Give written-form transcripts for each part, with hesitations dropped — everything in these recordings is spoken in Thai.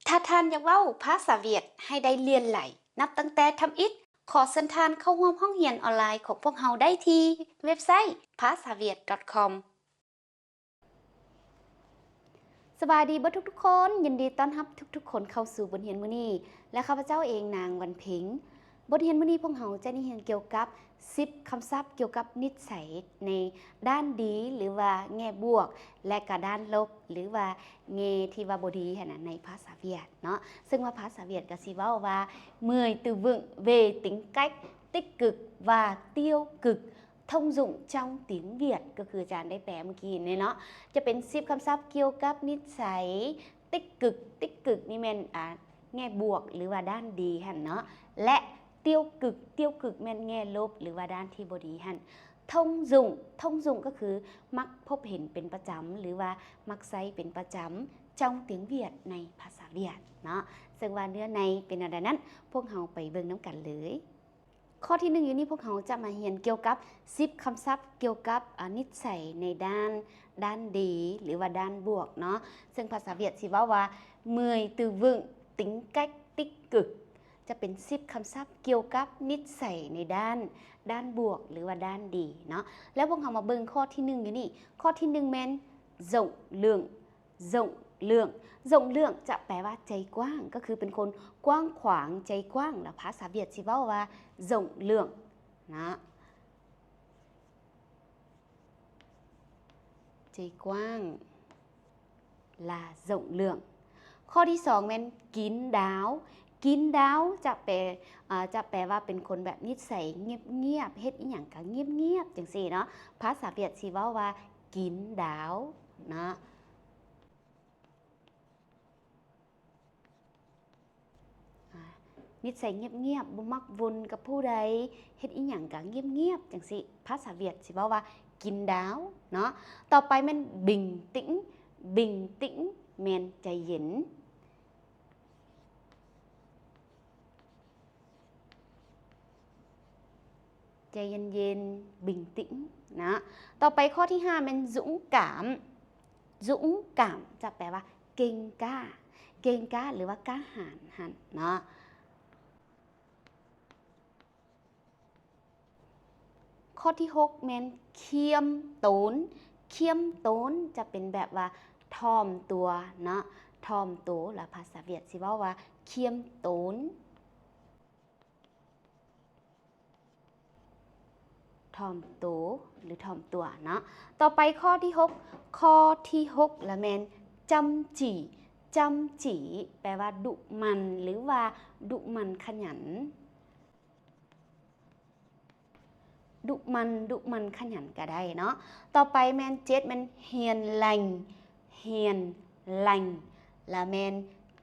ถ้าท่านอยากเว้าภาษาเวียดให้ได้เรียนไหลนับตั้งแต่ทำอิฐขอเชิญท่านเข้าร่วมห้องเรียนออนไลน์ของพวกเราได้ที่เว็บไซต์ pasaviet.com สวัสดีทุกคนยินดีต้อนรับทุกคนเข้าสู่บทเรียนมื้อนี้และข้าพเจ้าเองนางวันเพ็งบทเรียนมื้อนี้พวกเราจะได้เรียนเกี่ยวกับ10คำศัพท์เกี่ยวกับนิสัยในด้านดีหรือว่าแง่บวกและก็ด้านลบหรือว่าแง่ที่ว่าบ่ดีหั่นน่ะในภาษาเวียดเนาะซึ่งว่าภาษาเวียดก็สิเว้าว่า10 từ vựng về tính cách tích cực và tiêu cực thông dụng trong tiếng Việt ก็คืออาจารย์ได้แปลเมื่อกี้นี่เนาะจะเป็น10คำศัพท์เกี่ยวกับนิสัยติ๊กกึกนี่แม่นแง่บวกหรือว่าด้านดีหั่นเนาะและเตี้ยวกึกแม่นแง่ลบหรือว่าด้านที่บ่ดีหั่นthông dụngก็คือมักพบเห็นเป็นประจำหรือว่ามักใช้เป็นประจำtrong tiếng Việt ในภาษาเวียดเนาะซึ่งว่าเนื้อในเป็นอะไรนั้นพวกเราไปเบิ่งน้ำกันเลยข้อที่1อยู่นี่พวกเราจะมาเรียนเกี่ยวกับ10คำศัพท์เกี่ยวกับนิสัยในด้านดีหรือว่าด้านบวกเนาะซึ่งภาษาเวียดสิว่า10 từ vựng tính cách tích cực จะเป็น10คำศัพท์เกี่ยวกับนิสัยในด้านบวกหรือว่าด้านดีเนาะแล้วพวกเรามาเบิ่งข้อที่1อยู่นี่ข้อที่1แม่นrộng lượngจะแปลว่าใจกว้างก็คือเป็นคนกว้างขวางใจกว้างแล้วภาษาเวียดสิเว้าว่าrộng lượngนะใจกว้างlà rộng lượngข้อที่2แม่นkín đáoจะแปลว่าเป็นคนแบบนิสัยเงียบเฮ็ดอีหยังก็เงียบจังซี่เนาะภาษาเวียดสิเว้าว่าkín đáo นะนิสัยเงียบบ่มักวนกับผู้ใดเฮ็ดอีหยังก็เงียบจังซี่ภาษาเวียดสิเว้าว่ากินดาวเนาะต่อไปแม่นbình tĩnhแม่นใจเย็นใจเย็นๆbình tĩnh นะต่อไปข้อที่5แม่นdũng cảm จะแปลว่าเก่งกล้าหรือว่ากล้าหาญหั่นเนาะข้อที่6แม่นเคียมโตนจะเป็นแบบว่าถ่อมตัวเนาะถ่อมตัวแล้วภาษาเวียดสิเว้าว่าเคียมโตนถ่อมตัวหรือถ่อมตัวเนาะต่อไปข้อที่6ละแม่นจำจีแปลว่าดุมันหรือว่าดุมันขยันดุมันขยันก็ได้เนาะต่อไปแมน7มันเฮียนแรงและแมน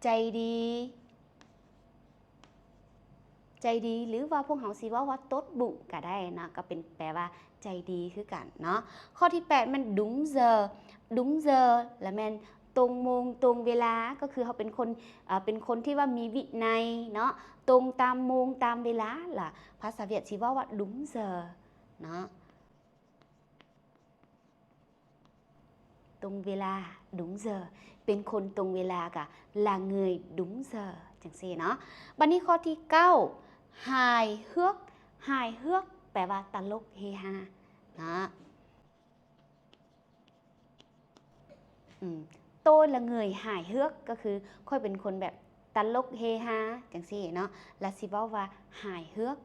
ใจดีหรือว่าพวกเขาสิว่าตดบุก็ได้นะก็เป็นแปลว่าใจดีคือกันเนาะข้อที่8มันđúng giờและแมนตรงโมงตรงเวลาก็คือเขาเป็นคนที่ว่ามีวินัยเนาะตรงตามโมงตามเวลาล่ะภาษาเวียดสิว่าđúng giờเนาะตรงเวลาđúng giờเป็นคนตรงเวลากะlà người đúng giờ จังซี่เนาะบัดนี้ข้อที่9hài hướcแปลว่าตลกเฮฮานะtôi là người hài hước ก็คือค่อยเป็นคนแบบตลกเฮฮาจังซี่เนาะและสิเว้าว่า hài hước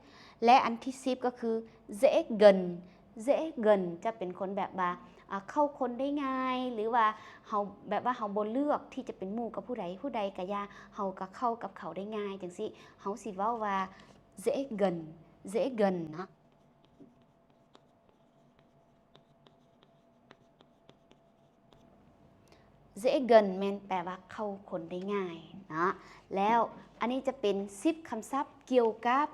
และอันที่10ก็คือdễ gần จะเป็นคนแบบว่าเข้าคนได้ง่ายหรือว่าเฮาแบบว่าเฮาบ่เลือกที่จะเป็นหมู่กับผู้ใดก็อย่าเฮาก็เข้ากับเขาได้ง่ายจังซี่เฮาสิเว้าว่าdễ gần เนาะdễ gần แม่นแปลว่าเข้าคนได้ง่ายนะแล้วอันนี้จะเป็น10คำศัพท์เกี่ยวกับ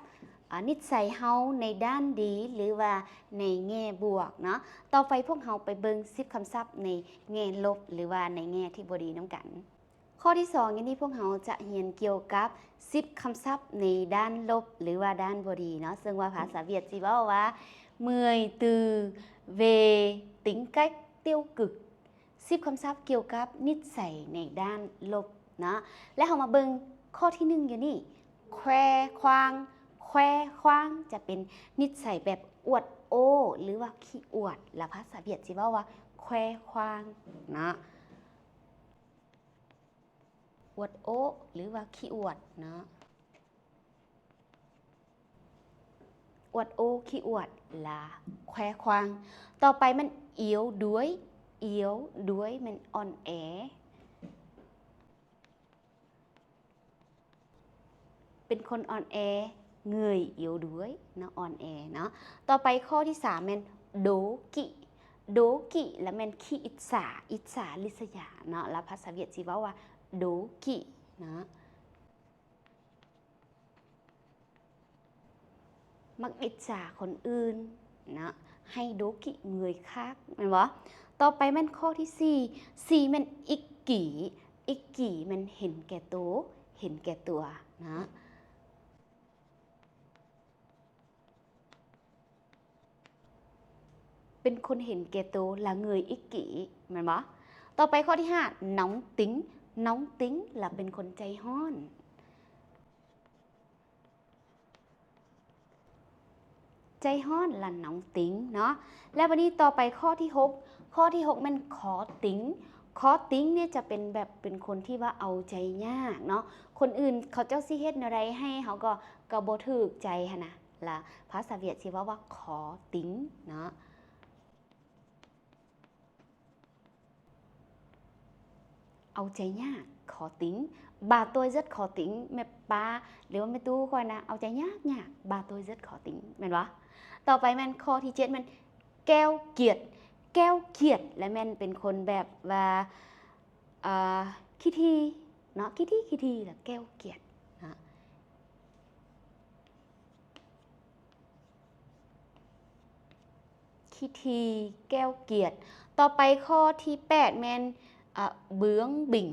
นิสัยเฮาในด้านดีหรือว่าในแง่บวกเนาะต่อไปพวกเฮาไปเบิ่ง10คำศัพท์ในแง่ลบหรือว่าในแง่ที่บ่ดีนำกันข้อที่2อย่างนี้พวกเฮาจะเรียนเกี่ยวกับ10คำศัพท์ในด้านลบหรือว่าด้านบ่ดีเนาะซึ่งว่าภาษาเวียดสิเว้าว่า10 từ về tính cách tiêu cực 10คำศัพท์เกี่ยวกับนิสัยในด้านลบ นะและเฮามาเบิ่งข้อที่1อยู่นี่แควควางแควควางจะเป็นนิสัยแบบอวดโอ้หรือว่าขี้อวดและภาษาเวียดสิเว้าว่าแควควางนะอวดโอ้หรือว่าขี้อวดนะอวดโอ้ขี้อวดลาแควควางต่อไปมันเอียวด้วยเอียวด้วยมันอ่อนแอเป็นคนอ่อนแอเงยเอียวด้วยนะอ่อนแอเนาะต่อไปข้อที่3มันโดกิโดกิแล้วมันขี้อิจฉาอิจฉาริษยาเนาะแล้วภาษาเวียดสิเว้าว่าโดกินะมักอิจฉาคนอื่นนะให้โดกิเงยคักแม่นบ่ต่อไปมันข้อที่4มันอิกกี่อิกกี่มันเห็นแก่โตเห็นแก่ตัวนะเป็นคนเห็นแก่โตlà người ích kỷ แม่นบ่ต่อไปข้อที่5nóng tính nóng tính làเป็นคนใจร้อนใจร้อนlà nóng tính เนาะแล้ววันนี้ต่อไปข้อที่6ข้อที่6มันขอติ้งขอติ้งเนี่ยจะเป็นแบบเป็นคนที่ว่าเอาใจยากเนาะคนอื่นเขาเจ้าสิเฮ็ดอะไรให้เขาก็บ่ถูกใจหั่นน่ะล่ะภาษาเวียดสิว่าขอติ้งเนาะเอาใจยากขอติ้งbà tôi rất khó tính แม่ป้าหรือว่าแม่ตู้ค่อยนะเอาใจยากยาก bà tôi rất khó tính แม่นบ่ต่อไปมันข้อที่7มันแก้วเกียรติแก้วเกียรติและแม่นเป็นคนแบบว่าขี้ทีเนาะขี้ทีแล้วแก้วเกียรตินะขี้ทีแก้วเกียรติต่อไปข้อที่8แม่นเบื้องบิ่ง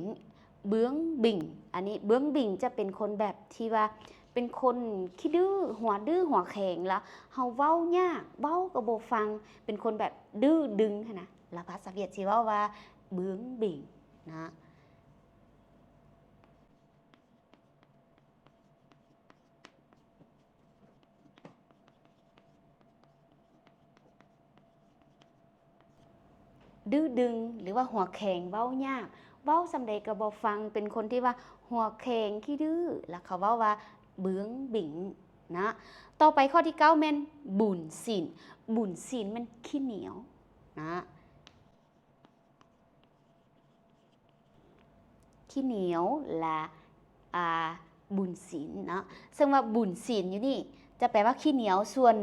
เบื้องบิ่งอันนี้เบื้องบิ่งจะเป็นคนแบบที่ว่าเป็นคนขี้ดื้อหัวแข็งแล้วเฮาเว้ายากเว้าก็บ่ฟังเป็นคนแบบดื้อดึงหั่นนะแล้วภาษาเวียดสิเว้าว่าเบื้องบิ่งนะดื้อดึงหรือว่าหัวแข็งเว้ายากเว้าซำใดก็บ่ฟังเป็นคนที่ว่าหัวแข็งขี้ดื้อแล้วเขาเว้าว่าเบื้องบิ่งนะต่อไปข้อที่9แม่นบุญศีลบุญศีลมันขี้เหนียวนะขี้เหนียวละบุญศีลเนาะซึ่งว่าบุญศีลอยู่นี่จะแปลว่าขี้เหนียวส่วน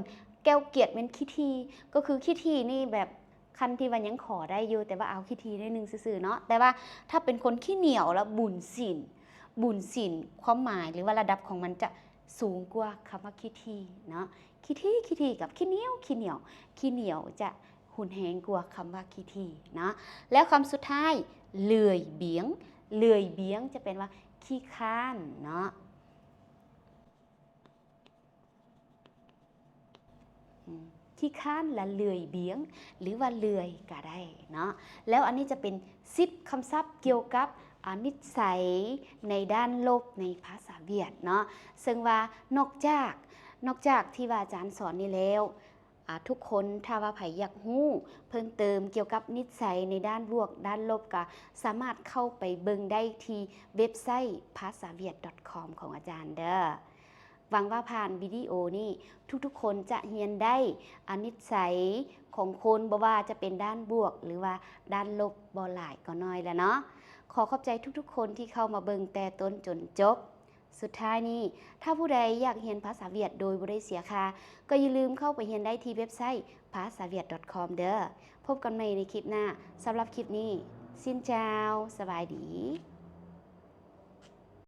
แก้วเกียรติเป็นขี้ทีก็คือขี้ทีนี่แบบคันที่ว่ายังขอได้อยู่แต่ว่าเอาขี้ทีนิดนึงซื่อๆเนาะแต่ว่าถ้าเป็นคนขี้เหนียวแล้วบุญศีลความหมายหรือว่าระดับของมันจะสูงกว่าคำว่าขี้ทีเนาะขี้ทีกับขี้เหนียวจะหุนแหงกว่าคำว่าขี้ทีเนาะแล้วคำสุดท้ายเลื่อยเบี้ยงจะเป็นว่าขี้ค้านเนาะขี้ค้านและเลื่อยเบี้ยงหรือว่าเลื่อยก็ได้เนาะแล้วอันนี้จะเป็น10คำศัพท์เกี่ยวกับนิสัยในด้านลบในภาษาเวียดเนาะซึ่งว่านอกจากที่ว่าอาจารย์สอนนี่แล้วทุกคนถ้าว่าไผอยากรู้เพิ่มเติมเกี่ยวกับนิสัยในด้านบวกด้านลบก็สามารถเข้าไปเบิ่งได้ที่เว็บไซต์ pasaviet.com ของอาจารย์เด้อหวังว่าผ่านวิดีโอนี้ทุกๆคนจะเรียนได้นิสัยของคนบ่ว่าจะเป็นด้านบวกหรือว่าด้านลบบ่หลายก็น้อยแล้วเนาะขอขอบใจทุกๆคนที่เข้ามาเบิ่งแต่ต้นจนจบสุดท้ายนี้ถ้าผู้ใดอยากเรียนภาษาเวียดโดยบ่ได้เสียค่าก็อย่าลืมเข้าไปเรียนได้ที่เว็บไซต์ pasaviet.com เด้อพบกันใหม่ในคลิปหน้าสำหรับคลิปนี้ซินเจ้าสบายดี